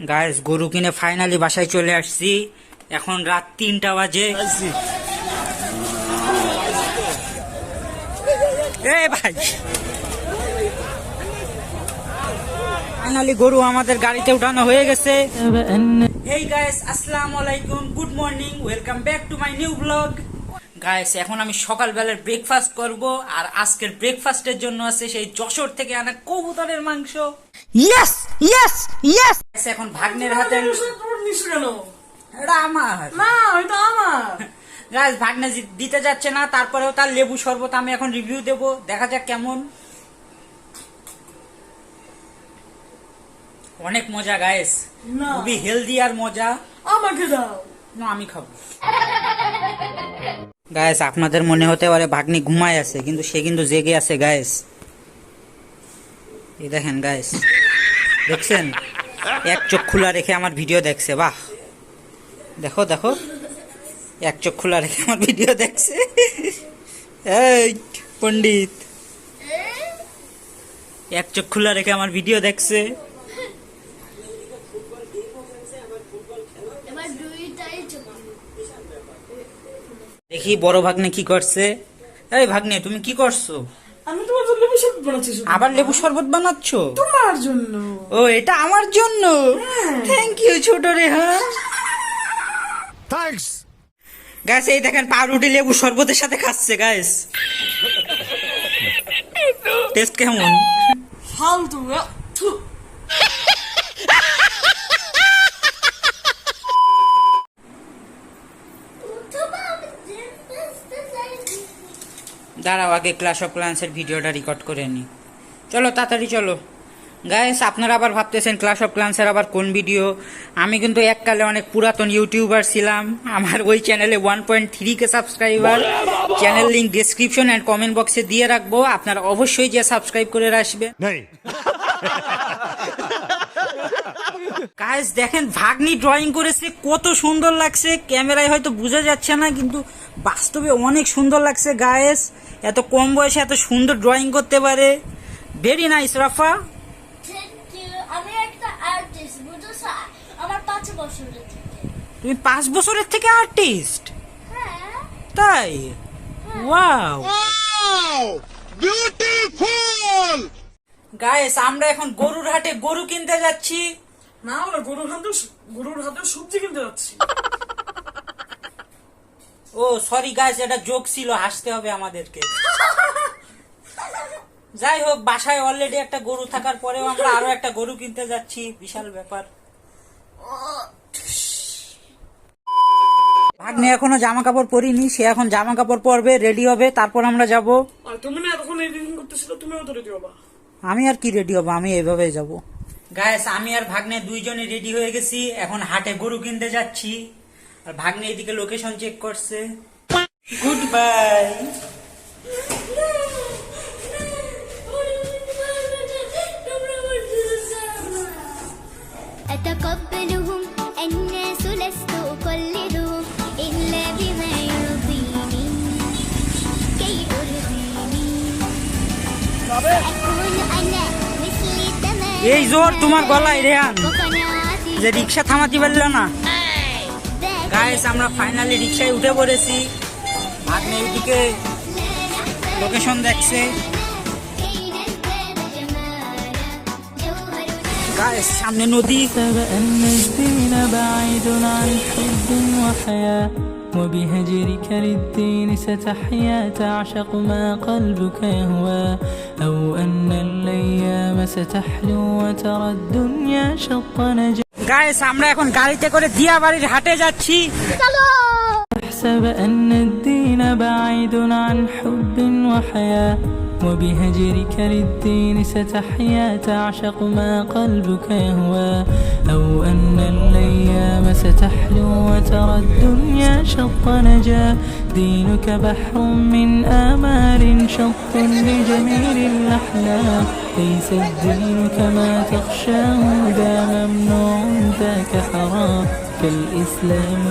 Guys গরু কিনে finally বাসায় চলে আসছি। এখন রাত 3টা বাজে। এই ভাই ফাইনালি গরু আমাদের গাড়িতে উঠানো হয়ে গেছে। হেই গাইস, আসসালামু আলাইকুম, good morning, welcome back to my new blog. Guys এখন আমি সকালবেলার ব্রেকফাস্ট করব, আর আজকের ব্রেকফাস্টের জন্য আছে সেই যশোর থেকে আনা কবুতরের মাংস। Yes yes yes. এখন ভাগ্নের হাতে এটা আমার না, এটা আমার। গাইস ভাগ্নে দিতে যাচ্ছে না, তারপরেও তার লেবু শরবত আমি এখন রিভিউ দেব, দেখা যাক কেমন। অনেক মজা গাইস, খুবই হেলদি আর মজা। আমাকে দাও না, আমি খাবো। গাইস আপনাদের মনে হতে পারে ভাগ্নি ঘুমায় আছে, কিন্তু সে কিন্তু জেগে আছে গাইস। এই দেখেন গাইস, দেখছেন এক চোখ খোলা রেখে আমার ভিডিও দেখছে। বাহ, দেখো দেখো, এক চোখ খোলা রেখে আমার ভিডিও দেখছে। এই পণ্ডিত, এক চোখ খোলা রেখে আমার ভিডিও দেখছে। দেখি বড় ভাগ্নে কি করছে। এই ভাগ্নে তুমি কি করছো? আমি তোমার জন্য লেবু শরবত বানাচ্ছি। আবার লেবু শরবত বানাচ্ছ? তোমার জন্য। ও, এটা আমার জন্য? থ্যাংক ইউ ছোট রেহান। থ্যাঙ্কস গাইস এই দেখেন পাউরুটি লেবু শরবতের সাথে খাচ্ছে গাইস। টেস্ট কেমন? ফালতু। দাঁড়াও, আগে ক্লাস অফ ক্লান্সের ভিডিওটা রেকর্ড করে নি। চলো তাড়াতাড়ি চলো। গাইস আপনারা আবার ভাবতেছেন ক্লাস অফ ক্লান্সের আবার কোন ভিডিও? আমি কিন্তু এককালে অনেক পুরাতন ইউটিউবার ছিলাম। আমার ওই চ্যানেলে 1.3K subscriber. Channel link description and comment বক্সে দিয়ে রাখবো, আপনারা অবশ্যই যে সাবস্ক্রাইব করে আসবেন। গাইস দেখেন ভাগ্নি ড্রয়িং করেছে, কত সুন্দর লাগছে। ক্যামেরায় হয়তো বোঝা যাচ্ছে না, কিন্তু বাস্তবে অনেক সুন্দর লাগছে গাইস। এত কম বয়সে এত সুন্দর ড্রয়িং করতে পারে। ভেরি নাইস রাফা। আমি একটা আর্টিস্ট, বুঝছো? আমার 5 বছরের থেকে। তুমি 5 বছরের থেকে আর্টিস্ট? হ্যাঁ। তাই? Wow, beautiful. গাইস আমরা এখন গরুর হাটে গরু কিনতে যাচ্ছি। না, আমরা গরুর হাতে সবজি কিনতে যাচ্ছি। ও সরি গাইস, এটা জোক ছিল, হাসতে হবে আমাদেরকে। যাই হোক, বাসায় অলরেডি একটা গরু থাকার পরেও আমরা আরো একটা গরু কিনতে যাচ্ছি, বিশাল ব্যাপার। ভাগ্নে এখনো জামা কাপড় পরিনি, সে এখন জামা কাপড় পরবে, রেডি হবে, তারপর আমরা যাব। আর তুমি না এতক্ষণ এডিটিং করতেছিল, তুমিও তো রেডি হবা। আমি আর কি রেডি হবো, আমি এইভাবে যাব। গাইস আমি আর ভাগ্নে দুইজনে রেডি হয়ে গেছি, এখন হাটে গরু কিনতে যাচ্ছি। আর ভাগ্নে এদিকে লোকেশন চেক করছে। Good bye. أتقبلهم الناس لست أقلدهم إلا بما يرضيني كي أرضيني أكون أنا مثلي تمام এই জোর তোমার গলায় রেহান, وقناعاتي যে রিক্সা থামাতে পারলো না। গাইস আমরা ফাইনালি রিক্সায় উঠে পড়েছি। ভাগ্নে এদিকে লোকেশন দেখছে। গাইস সামনে নদী। أن الدين بعيد عن حب وحياة وبهجرك للدين ستحيا تعشق ما قلبك يهوى أو أن الأيام ستحلو وترى الدنيا شط نجاة গাইস আমরা এখন গাড়িতে করে দিয়াবাড়ির হাটে যাচ্ছি। تحسب أن الدين بعيد عن حب وحياة وبهجرك للدين ستحيا تعشق ما قلبك يهوى أو أن الأيام ستحلو وترى الدنيا شط نجاة دينك بحر من آمال شط لجميل الأحلام ليس الدين كما تخشاه ذا ممنوع ذاك حرام كالإسلام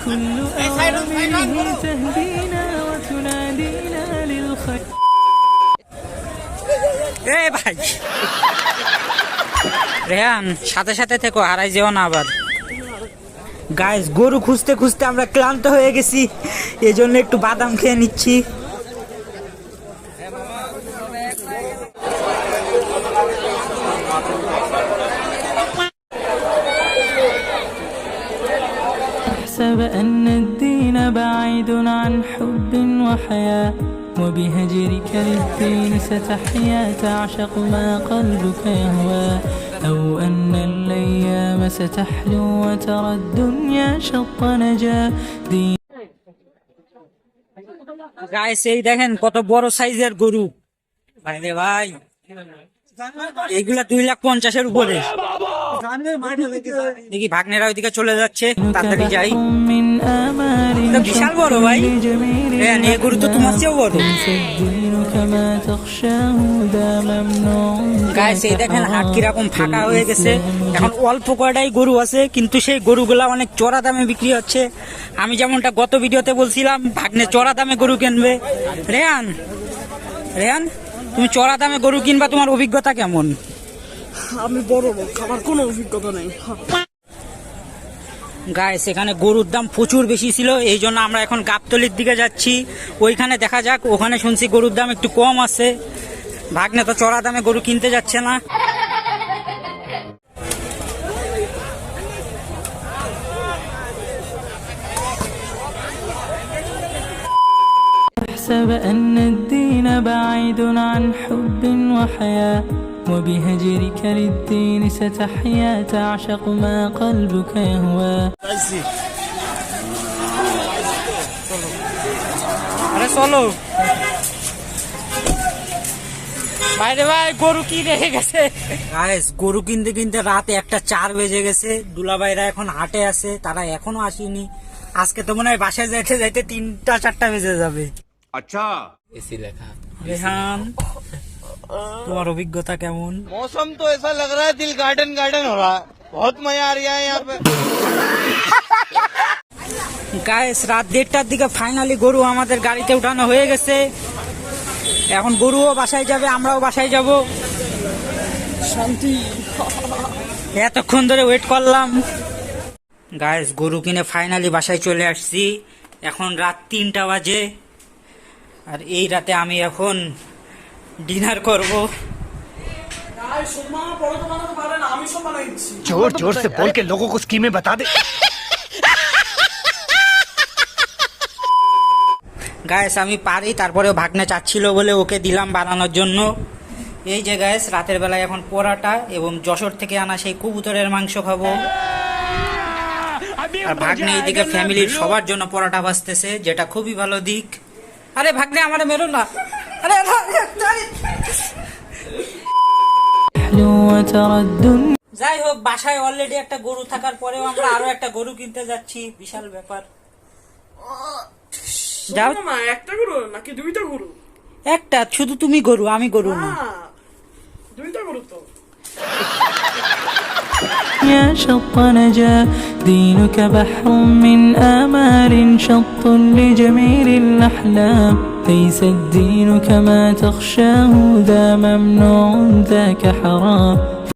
كل أوامره تهدينا وتنادينا للخير. এই ভাই রেহান সাথে সাথে থেকো, হারাই যেও না আবার। গাইস গরু খুঁজতে খুঁজতে আমরা ক্লান্ত হয়ে গেছি, এই জন্য একটু বাদাম খেয়ে নিচ্ছি। احسب أن الدين بعيد عن حب وحياة وبهجرك للدين ستحيا تعشق ما قلبك يهوى أو أن الأيام ستحلو وترى الدنيا شط نجاة دين গাইস এই দেখেন কত বড় সাইজের গরু ভাই রে ভাই, এইগুলা 2,50,000 উপরে। দেখি ভাগ্নেরা ওইদিকে চলে যাচ্ছে, তাড়াতাড়ি যাই। من آمال এটা বিশাল বড় ভাই, لجميل রেহান এই গরু তো তোমার চেয়েও বড়। ليس الدين كما تخشاه ذا ممنوع গাইস এই দেখেন হাট কিরকম ফাঁকা হয়ে গেছে, এখন অল্প কয়টাই গরু আছে, কিন্তু সেই গরুগুলা অনেক চড়া দামে বিক্রি হচ্ছে। আমি যেমনটা গত ভিডিওতে বলছিলাম, ভাগ্নে চড়া দামে গরু কিনবে। রেহান রেহান তুমি চড়া দামে গরু কিনবা, তোমার অভিজ্ঞতা কেমন? আমি বড় লোক, আমার কোনো অভিজ্ঞতা নেই। গাইস এখানে গরুর দাম প্রচুর বেশি ছিল, এই জন্য আমরা এখন গাবতলির দিকে যাচ্ছি। ওইখানে দেখা যাক, ওখানে শুনছি গরুর দাম একটু কম আছে। ভাগ্নে তো চড়া দামে গরু কিনতে যাচ্ছে না। احسب أن الدين بعيد عن حب وحياة وبهجرك للدين ستحيا تعشق ما قلبك يهوى আরে চলো বাইরে ভাই, গরু কি রেখে গেছে। গাইস গরু কিনতে কিনতে রাত 1:04 বেজে গেছে। দুলাভাইরা এখন হাটে আছে, তারা এখনো আসেনি। আজকে তো মনে হয় বাসায় যাইতে যাইতে 3টা-4টা বেজে যাবে। अच्छा রেহান তোমার অভিজ্ঞতা কেমন? मौसम तो ऐसा लग रहा है दिल गार्डन गार्डन हो रहा है, बहुत मजा आ रहा है यहाँ पे। গাইস রাত 1:30টার দিকে ফাইনালি গরু আমাদের গাড়িতে উঠানো হয়ে গেছে। এখন গরুও বাসায় যাবে, আমরাও বাসায় যাব। শান্তি। এতক্ষণ ধরে ওয়েট করলাম। গাইস গরু কিনে ফাইনালি বাসায় চলে আসছি। এখন রাত 3টা বাজে, আর এই রাতে আমি এখন ডিনার করব। সোমা পরে তো বানাতে পারে না, আমি সব বানাই দিচ্ছি। जोर जोर से बोल के लोगों को स्कीमें बता दे। গাইস আমি পারি, তারপরেও ভাগ্নে চাচ্ছিল বলে ওকে দিলাম বানানোর জন্য। এই যে গাইস রাতের বেলায় এখন পরোটা এবং যশোর থেকে আনা সেই কবুতরের মাংস খাবো। আর ভাগ্নে এইদিকে ফ্যামিলির সবার জন্য পরোটা ভাজতেছে, যেটা খুবই ভালো দিক। আরে ভাগ্নে আমারে মেরো না। আরে وترى الدنيا যাই হোক, বাসায় অলরেডি একটা গরু থাকার পরেও আমরা আরো একটা গরু কিনতে যাচ্ছি, বিশাল ব্যাপার। যাও না, একটা গরু নাকি দুইটা গরু? একটা, শুধু তুমি গরু, আমি গরু না। দুইটা গরু তো। يا شط نجا دينك بحر من آمال شط لجميل الأحلام ليس الدين كما تخشاه ذا ممنوع ذاك حرام